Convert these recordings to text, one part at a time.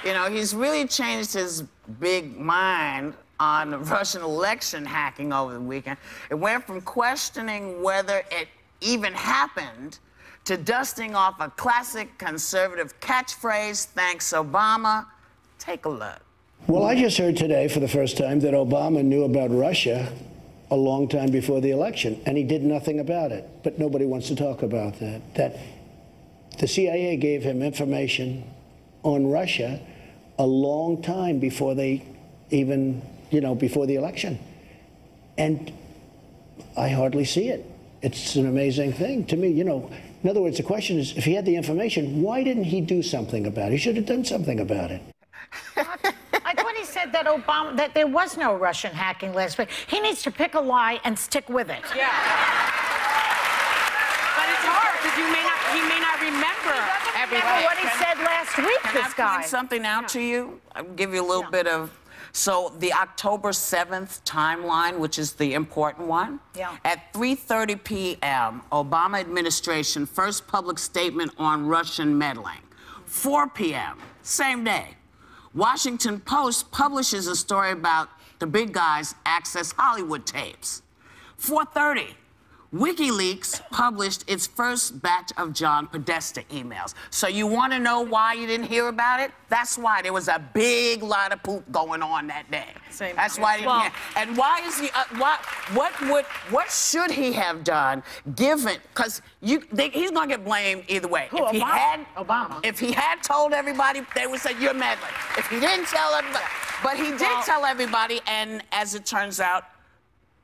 You know, he's really changed his big mind on the Russian election hacking over the weekend. It went from questioning whether it even happened to dusting off a classic conservative catchphrase, thanks Obama. Take a look. Well, I just heard today for the first time that Obama knew about Russia a long time before the election, and he did nothing about it. But nobody wants to talk about that. That the CIA gave him information on Russia a long time before they even, before the election. And I hardly see it. It's an amazing thing to me, In other words, the question is, if he had the information, why didn't he do something about it? He should have done something about it. I thought he said that there was no Russian hacking last week. He needs to pick a lie and stick with it. Yeah. But it's hard because he may not remember everything. What he said last week, this guy. Can I point something out to you? I'll give you a little bit of... So the October 7th timeline, which is the important one, at 3:30 p.m., Obama administration first public statement on Russian meddling. 4 p.m., same day, Washington Post publishes a story about the big guys access Hollywood tapes. 4:30, WikiLeaks published its first batch of John Podesta emails. So you want to know why you didn't hear about it? That's why there was a big lot of poop going on that day. That's why you didn't hear. And why is he? What should he have done? Given, because he's gonna get blamed either way. Who, Obama? If he had told everybody, they would say you're meddling. If he didn't tell everybody, but he did tell everybody, and as it turns out,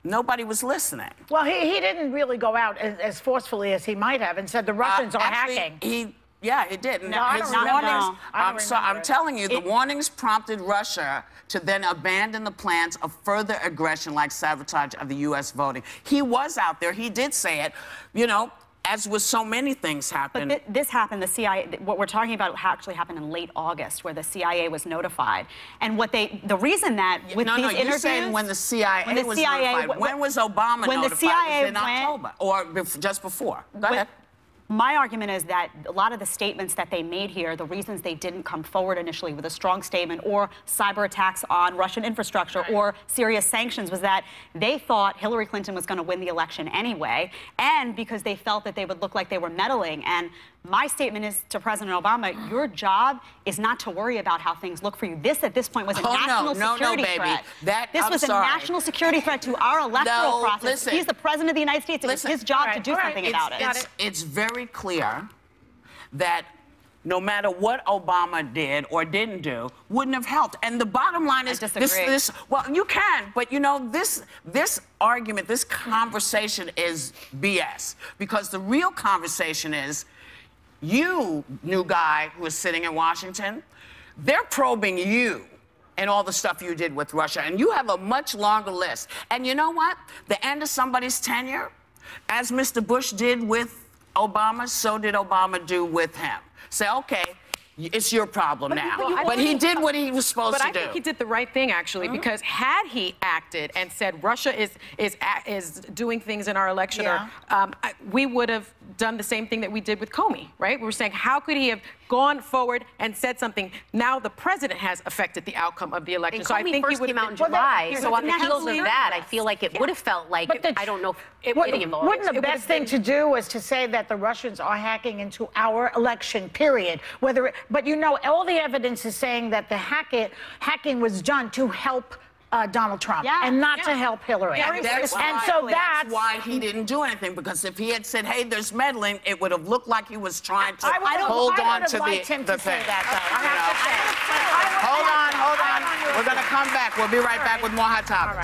nobody was listening. Well, he didn't really go out as forcefully as he might have and said the Russians are hacking. He did. No, I don't remember. I'm telling you, the warnings prompted Russia to then abandon the plans of further aggression like sabotage of the U.S. voting. He was out there. He did say it, as with so many things happen. But this happened, the CIA, what we're talking about actually happened in late August, where the CIA was notified. And the reason that with these interviews... you're saying when the CIA was notified. When was Obama notified? The CIA in October, or just before? Go ahead. My argument is that a lot of the statements that they made here, the reasons they didn't come forward initially with a strong statement or cyber attacks on Russian infrastructure or serious sanctions was that they thought Hillary Clinton was going to win the election anyway, and because they felt that they would look like they were meddling. And my statement is to President Obama, your job is not to worry about how things look for you. This, at this point, was a national security threat. This was a national security threat to our electoral process. Listen, he's the President of the United States. It was his job to do something about it. It's very clear that no matter what Obama did or didn't do, wouldn't have helped. And the bottom line is this. Well, you can, but this argument, this conversation is BS, because the real conversation is, you, new guy who is sitting in Washington, they're probing you and all the stuff you did with Russia, and you have a much longer list. And you know what? The end of somebody's tenure, as Mr. Bush did with Obama, so did Obama do with him. Say, okay, it's your problem now. But he did what he was supposed to do. But I think he did the right thing, actually, because had he acted and said Russia is doing things in our election, we would have done the same thing that we did with Comey, right? We were saying, how could he have gone forward and said something? Now the president has affected the outcome of the election. And so I think he would came out in July, so on the heels of that, I feel like it would have felt like, I don't know, getting involved. Wouldn't the best thing to do was to say that the Russians are hacking into our election, period? But all the evidence is saying that the hacking was done to help Donald Trump and not to help Hillary. That's why he didn't do anything, because if he had said, hey, there's meddling, it would have looked like he was trying to hold on to the thing. Hold on. We're going to come back. We'll be right back with more Hot Topics.